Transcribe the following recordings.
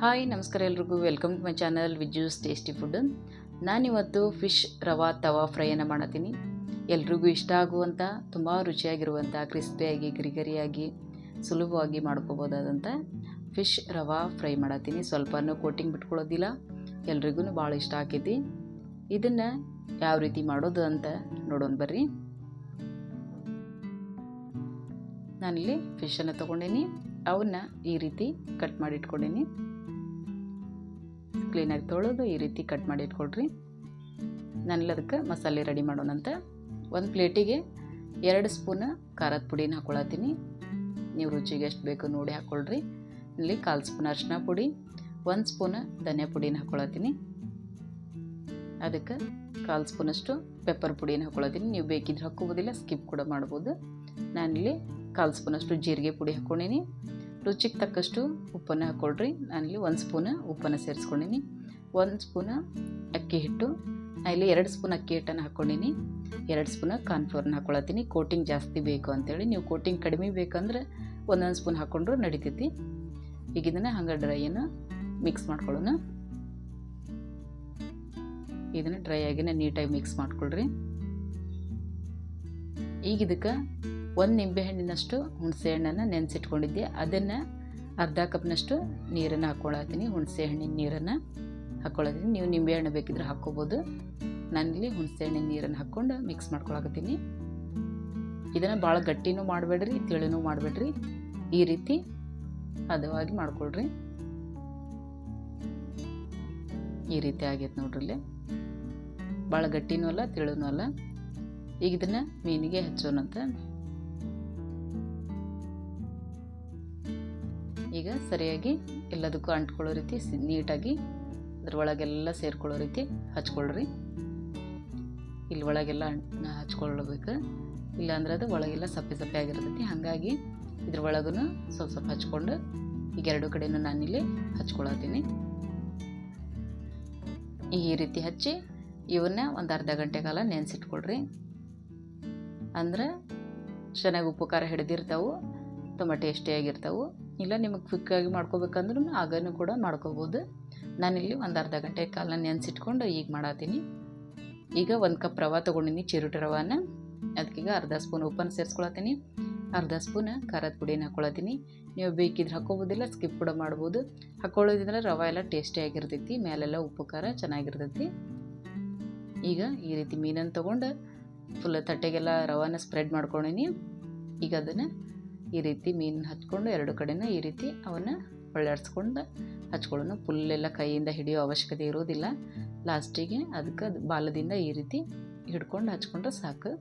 Hi ನಮಸ್ಕಾರ ಎಲ್ರಿಗೂ welcome to my channel Viju's tasty food. ನಾನಿವತ್ತು ಫಿಶ್ ರವಾ ತವಾ ಫ್ರೈಯನ್ನು ಮಾಡತ್ತೀನಿ. ಎಲ್ರಿಗೂ ಇಷ್ಟ ಆಗುವಂಥ ತುಂಬ ರುಚಿಯಾಗಿರುವಂಥ ಕ್ರಿಸ್ಪಿಯಾಗಿ ಗರಿಗರಿಯಾಗಿ ಸುಲಭವಾಗಿ ಮಾಡ್ಕೋಬೋದಾದಂಥ ಫಿಶ್ ರವಾ ಫ್ರೈ ಮಾಡತ್ತೀನಿ. ಸ್ವಲ್ಪನೂ ಕೋಟಿಂಗ್ ಬಿಟ್ಕೊಳ್ಳೋದಿಲ್ಲ, ಎಲ್ರಿಗೂ ಭಾಳ ಇಷ್ಟ ಆಕೈತಿ. ಇದನ್ನು ಯಾವ ರೀತಿ ಮಾಡೋದು ಅಂತ ನೋಡೋಣ ಬರ್ರಿ. ನಾನಿಲ್ಲಿ ಫಿಶನ್ನು ತೊಗೊಂಡೀನಿ, ಅವನ್ನ ಈ ರೀತಿ ಕಟ್ ಮಾಡಿ ಇಟ್ಕೊಂಡೀನಿ. ಕ್ಲೀನಾಗಿ ತೊಳೆದು ಈ ರೀತಿ ಕಟ್ ಮಾಡಿ ಇಟ್ಕೊಳ್ರಿ. ನಾನೆಲ್ಲ ಅದಕ್ಕೆ ಮಸಾಲೆ ರೆಡಿ ಮಾಡೋಣಂತ. ಒಂದು ಪ್ಲೇಟಿಗೆ 2 ಸ್ಪೂನ್ ಖಾರದ ಪುಡಿನ ಹಾಕ್ಕೊಳತ್ತೀನಿ. ನೀವು ರುಚಿಗೆ ಎಷ್ಟು ಬೇಕು ನೋಡಿ ಹಾಕ್ಕೊಳ್ರಿ. ಇಲ್ಲಿ 1/4 ಸ್ಪೂನ್ ಅರಿಶಿನ ಪುಡಿ, 1 ಸ್ಪೂನ್ ಧನಿಯಾ ಪುಡಿನ ಹಾಕ್ಕೊಳತ್ತೀನಿ. ಅದಕ್ಕೆ 1/4 ಸ್ಪೂನಷ್ಟು ಪೆಪ್ಪರ್ ಪುಡಿನ ಹಾಕ್ಕೊಳತ್ತೀನಿ. ನೀವು ಬೇಕಿದ್ರೆ ಹಾಕ್ಕೋಬೋದಿಲ್ಲ, ಸ್ಕಿಪ್ ಕೂಡ ಮಾಡ್ಬೋದು. ನಾನಿಲ್ಲಿ 1/4 ಸ್ಪೂನಷ್ಟು ಜೀರಿಗೆ ಪುಡಿ ಹಾಕ್ಕೊಂಡೀನಿ. ರುಚಿಗೆ ತಕ್ಕಷ್ಟು ಉಪ್ಪನ್ನು ಹಾಕ್ಕೊಳ್ರಿ. ನಾನಿಲ್ಲಿ 1 ಸ್ಪೂನ್ ಉಪ್ಪನ್ನು ಸೇರಿಸ್ಕೊಂಡೀನಿ. 1 ಸ್ಪೂನ್ ಅಕ್ಕಿ ಹಿಟ್ಟು, ನಾನಿಲ್ಲಿ 2 ಸ್ಪೂನ್ ಅಕ್ಕಿ ಹಿಟ್ಟನ್ನು ಹಾಕ್ಕೊಂಡೀನಿ. 2 ಸ್ಪೂನ್ ಕಾರ್ನ್ಫ್ಲೋರ್ನ ಹಾಕ್ಕೊಳತ್ತೀನಿ. ಕೋಟಿಂಗ್ ಜಾಸ್ತಿ ಬೇಕು ಅಂತೇಳಿ, ನೀವು ಕೋಟಿಂಗ್ ಕಡಿಮೆ ಬೇಕಂದ್ರೆ 1 ಸ್ಪೂನ್ ಹಾಕ್ಕೊಂಡ್ರು ನಡಿತೈತಿ. ಈಗ ಇದನ್ನು ಹಂಗೆ ಡ್ರೈಯನ್ನು ಮಿಕ್ಸ್ ಮಾಡ್ಕೊಳ್ಳೋಣ. ಇದನ್ನು ಡ್ರೈ ಆಗಿನ ನೀಟಾಗಿ ಮಿಕ್ಸ್ ಮಾಡ್ಕೊಳ್ರಿ. ಈಗ ಇದಕ್ಕೆ 1 ನಿಂಬೆಹಣ್ಣಿನಷ್ಟು ಹುಣಸೆ ಹಣ್ಣನ್ನು ನೆನೆಸಿಟ್ಕೊಂಡಿದ್ದೆ, ಅದನ್ನು ಅರ್ಧ ಕಪ್ನಷ್ಟು ನೀರನ್ನು ಹಾಕ್ಕೊಳತ್ತೀನಿ. ಹುಣಸೆ ಹಣ್ಣಿನ ನೀರನ್ನು ಹಾಕ್ಕೊಳತ್ತೀನಿ. ನೀವು ನಿಂಬೆಹಣ್ಣು ಬೇಕಿದ್ರೆ ಹಾಕ್ಕೋಬೋದು. ನಾನಿಲ್ಲಿ ಹುಣಸೆ ಹಣ್ಣಿನ ನೀರನ್ನು ಹಾಕ್ಕೊಂಡು ಮಿಕ್ಸ್ ಮಾಡ್ಕೊಳಕತ್ತೀನಿ. ಇದನ್ನು ಭಾಳ ಗಟ್ಟಿನೂ ಮಾಡಬೇಡ್ರಿ, ತಿಳಿನೂ ಮಾಡಬೇಡ್ರಿ. ಈ ರೀತಿ ಹದವಾಗಿ ಮಾಡ್ಕೊಳ್ರಿ. ಈ ರೀತಿ ಆಗೈತೆ ನೋಡ್ರಿ. ಭಾಳ ಗಟ್ಟಿನೂ ಅಲ್ಲ, ತಿಳಿನೂ ಅಲ್ಲ. ಈಗ ಇದನ್ನು ಮೀನಿಗೆ ಹಚ್ಚೋಣಂತ. ಈಗ ಸರಿಯಾಗಿ ಎಲ್ಲದಕ್ಕೂ ಅಂಟ್ಕೊಳ್ಳೋ ರೀತಿ ನೀಟಾಗಿ ಅದ್ರ ಒಳಗೆಲ್ಲ ಸೇರ್ಕೊಳ್ಳೋ ರೀತಿ ಹಚ್ಕೊಳ್ರಿ. ಇಲ್ಲಿ ಒಳಗೆಲ್ಲ ಹಚ್ಕೊಳ್ಬೇಕು, ಇಲ್ಲಾಂದ್ರೆ ಅದು ಒಳಗೆಲ್ಲ ಸಪ್ಪೆ ಸಪ್ಪೆ ಆಗಿರ್ತೈತಿ. ಹಾಗಾಗಿ ಇದ್ರ ಒಳಗೂ ಸ್ವಲ್ಪ ಸ್ವಲ್ಪ ಹಚ್ಕೊಂಡು ಈಗ 2 ಕಡೆನೂ ನಾನಿಲ್ಲಿ ಹಚ್ಕೊಳತ್ತೀನಿ. ಈ ರೀತಿ ಹಚ್ಚಿ ಇವನ್ನ ಒಂದು ಅರ್ಧ ಗಂಟೆ ಕಾಲ ನೆನೆಸಿಟ್ಕೊಳ್ರಿ. ಅಂದ್ರೆ ಚೆನ್ನಾಗಿ ಉಪ್ಪು ಖಾರ ಹಿಡಿದಿರ್ತಾವೆ, ತುಂಬ ಟೇಸ್ಟಿಯಾಗಿರ್ತಾವೆ. ಇಲ್ಲ ನಿಮಗೆ ಕ್ವಿಕ್ಕಾಗಿ ಮಾಡ್ಕೋಬೇಕಂದ್ರೂ ಆಗನೂ ಕೂಡ ಮಾಡ್ಕೋಬೋದು. ನಾನಿಲ್ಲಿ ಒಂದು ಅರ್ಧ ಗಂಟೆ ಕಾಲ ನೆನೆಸಿಟ್ಕೊಂಡು ಈಗ ಮಾಡತ್ತೀನಿ. ಈಗ 1 ಕಪ್ ರವೆ ತೊಗೊಂಡಿನಿ, ಚಿರೋಟಿ ರವಾನ. ಅದಕ್ಕೀಗ ಅರ್ಧ ಸ್ಪೂನ್ ಉಪ್ಪನ್ನು ಸೇರಿಸ್ಕೊಳತ್ತೀನಿ. ಅರ್ಧ ಸ್ಪೂನ್ ಖಾರದ ಪುಡಿನ ಹಾಕ್ಕೊಳತ್ತೀನಿ. ನೀವು ಬೇಕಿದ್ರೆ ಹಾಕ್ಕೋಬೋದಿಲ್ಲ, ಸ್ಕಿಪ್ ಕೂಡ ಮಾಡ್ಬೋದು. ಹಾಕ್ಕೊಳ್ಳೋದ್ರಿಂದ ರವೆ ಎಲ್ಲ ಟೇಸ್ಟಿಯಾಗಿರ್ತೈತಿ, ಮೇಲೆಲ್ಲ ಉಪ್ಪು ಖಾರ ಚೆನ್ನಾಗಿರ್ತೈತಿ. ಈಗ ಈ ರೀತಿ ಮೀನನ್ನು ತೊಗೊಂಡು ಫುಲ್ ತಟ್ಟೆಗೆಲ್ಲ ರವಾನ ಸ್ಪ್ರೆಡ್ ಮಾಡ್ಕೊಂಡೀನಿ. ಈಗ ಅದನ್ನು ಈ ರೀತಿ ಮೀನು ಹಚ್ಕೊಂಡು 2 ಕಡೆನೂ ಈ ರೀತಿ ಅವನ್ನ ಹೊಳ್ಳಾಡಿಸ್ಕೊಂಡು ಹಚ್ಕೊಳ್ಳೋಣ. ಫುಲ್ಲೆಲ್ಲ ಕೈಯಿಂದ ಹಿಡಿಯೋ ಅವಶ್ಯಕತೆ ಇರೋದಿಲ್ಲ. ಲಾಸ್ಟಿಗೆ ಅದಕ್ಕೆ ಬಾಲದಿಂದ ಈ ರೀತಿ ಹಿಡ್ಕೊಂಡು ಹಚ್ಕೊಂಡ್ರೆ ಸಾಕು.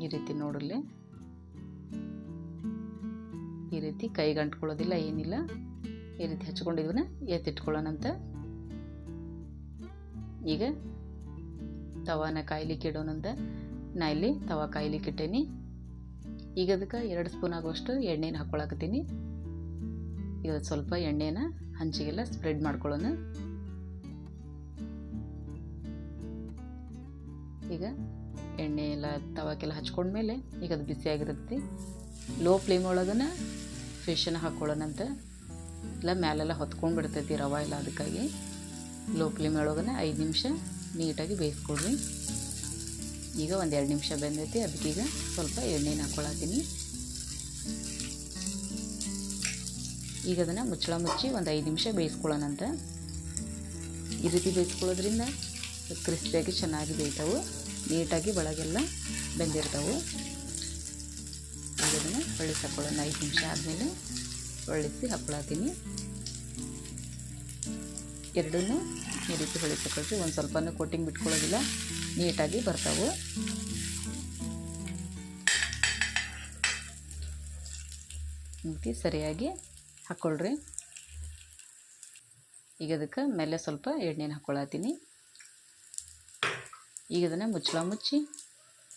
ಈ ರೀತಿ ನೋಡಲಿ, ಈ ರೀತಿ ಕೈಗೆ ಅಂಟ್ಕೊಳ್ಳೋದಿಲ್ಲ, ಏನಿಲ್ಲ. ಈ ರೀತಿ ಹಚ್ಕೊಂಡಿದ್ವನ್ನ ಎತ್ತಿಟ್ಕೊಳ್ಳೋಣಂತ. ಈಗ ತವಾನ ಕಾಯ್ಲಿಕ್ಕೆ ಇಡೋಣಂತ. ನಾ ಇಲ್ಲಿ ತವಾ ಕಾಯ್ಲಿಕ್ಕೆ ಇಟ್ಟೇನಿ. ಈಗ ಅದಕ್ಕೆ 2 ಸ್ಪೂನ್ ಆಗುವಷ್ಟು ಎಣ್ಣೆನ ಹಾಕ್ಕೊಳಕತ್ತೀನಿ. ಈಗ ಸ್ವಲ್ಪ ಎಣ್ಣೆನ ಹಂಚಿಗೆಲ್ಲ ಸ್ಪ್ರೆಡ್ ಮಾಡ್ಕೊಳ್ಳೋಣ. ಈಗ ಎಣ್ಣೆ ಎಲ್ಲ ತವಾಕೆಲ್ಲ ಹಚ್ಕೊಂಡ್ಮೇಲೆ ಈಗ ಅದು ಬಿಸಿಯಾಗಿರುತ್ತೆ. Low flame ಒಳಗನ ಫಿಶನ್ನು ಹಾಕ್ಕೊಳ್ಳೋಣಂತ. ಇಲ್ಲ ಮೇಲೆಲ್ಲ ಹೊತ್ಕೊಂಡು ಬಿಡ್ತೈತಿ ರವೆ ಎಲ್ಲ, ಅದಕ್ಕಾಗಿ ಲೋ ಫ್ಲೇಮ್ ಒಳಗನ 5 ನಿಮಿಷ ನೀಟಾಗಿ ಬೇಯಿಸ್ಕೊಡ್ರಿ. ಈಗ 1-2 ನಿಮಿಷ ಬೆಂದೈತಿ, ಅದಕ್ಕೀಗ ಸ್ವಲ್ಪ ಎಣ್ಣೆನ ಹಾಕ್ಕೊಳತ್ತೀನಿ. ಈಗ ಅದನ್ನು ಮುಚ್ಚಳ ಮುಚ್ಚಿ 5 ನಿಮಿಷ ಬೇಯಿಸ್ಕೊಳ್ಳೋಣಂತ. ಈ ರೀತಿ ಬೇಯಿಸ್ಕೊಳ್ಳೋದ್ರಿಂದ ಕ್ರಿಸ್ಪಿಯಾಗಿ ಚೆನ್ನಾಗಿ ಬೇಯ್ತಾವೆ, ನೀಟಾಗಿ ಒಳಗೆಲ್ಲ ಬೆಂದಿರ್ತಾವೆ. ಈಗ ಅದನ್ನು ಹೊಳ್ಳಿಸಿ ಹಾಕ್ಕೊಳ್ಳೋಣ. 5 ನಿಮಿಷ ಆದಮೇಲೆ ಹೊಳ್ಳಿಸಿ ಹಾಕ್ಕೊಳತ್ತೀನಿ. ಎರಡನ್ನೂ ಈ ರೀತಿ ಹೊಳ್ಳಿಸಿ ಹಾಕೊಳ್ರಿ. ಒಂದು ಸ್ವಲ್ಪನೂ ಕೋಟಿಂಗ್ ಬಿಟ್ಕೊಳ್ಳೋದಿಲ್ಲ, ನೀಟಾಗಿ ಬರ್ತಾವೆ. ರೀತಿ ಸರಿಯಾಗಿ ಹಾಕ್ಕೊಳ್ರಿ. ಈಗ ಅದಕ್ಕೆ ಮೇಲೆ ಸ್ವಲ್ಪ ಎಣ್ಣೆನ ಹಾಕ್ಕೊಳತ್ತೀನಿ. ಈಗ ಅದನ್ನು ಮುಚ್ಚಳ ಮುಚ್ಚಿ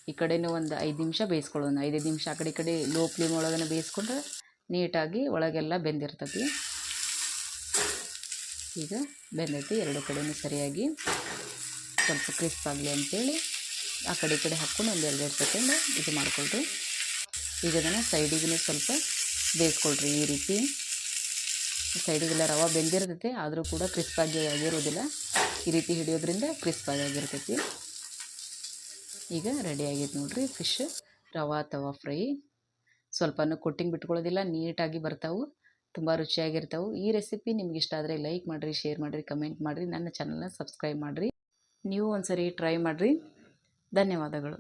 ಈ ಕಡೆನೂ ಒಂದು 5 ನಿಮಿಷ ಬೇಯಿಸ್ಕೊಳ್ಳೋಣ. 5 ನಿಮಿಷ ಆ ಕಡೆ ಲೋ ಫ್ಲೇಮ್ ಒಳಗನೆ ಬೇಯಿಸ್ಕೊಂಡ್ರೆ ನೀಟಾಗಿ ಒಳಗೆಲ್ಲ ಬೆಂದಿರ್ತೈತಿ. ಈಗ ಬೆಂದೈತಿ, 2 ಕಡೆನೂ ಸರಿಯಾಗಿ ಸ್ವಲ್ಪ ಕ್ರಿಸ್ಪ್ ಆಗಲಿ ಅಂತೇಳಿ ಆ ಕಡೆ ಹಾಕ್ಕೊಂಡು ಒಂದು 2 ಸೆಕೆಂಡ್ ಇದು ಮಾಡ್ಕೊಳ್ರಿ. ಈಗ ಅದನ್ನು ಸೈಡಿಗೂ ಸ್ವಲ್ಪ ಬೇಯಿಸ್ಕೊಳ್ರಿ. ಈ ರೀತಿ ಸೈಡಿಗೆಲ್ಲ ರವೆ ಬೆಂದಿರ್ತೈತೆ, ಆದರೂ ಕೂಡ ಕ್ರಿಸ್ಪಾಗಿ ಆಗಿರೋದಿಲ್ಲ. ಈ ರೀತಿ ಹಿಡಿಯೋದ್ರಿಂದ ಕ್ರಿಸ್ಪಾಗಿ ಆಗಿರ್ತೈತಿ. ಈಗ ರೆಡಿ ಆಗೈತೆ ನೋಡಿರಿ ಫಿಶ್ ರವೆ ತವಾ ಫ್ರೈ. ಸ್ವಲ್ಪನೂ ಕೊಟ್ಟಿಂಗ್ ಬಿಟ್ಕೊಳ್ಳೋದಿಲ್ಲ, ನೀಟಾಗಿ ಬರ್ತಾವೆ, ತುಂಬ ರುಚಿಯಾಗಿರ್ತಾವೆ. ಈ ರೆಸಿಪಿ ನಿಮ್ಗೆ ಇಷ್ಟ ಆದರೆ ಲೈಕ್ ಮಾಡಿರಿ, ಶೇರ್ ಮಾಡಿರಿ, ಕಮೆಂಟ್ ಮಾಡಿರಿ, ನನ್ನ ಚಾನಲ್ನ ಸಬ್ಸ್ಕ್ರೈಬ್ ಮಾಡಿರಿ. ನೀವು ಒಂದ್ಸರಿ ಟ್ರೈ ಮಾಡಿರಿ. ಧನ್ಯವಾದಗಳು.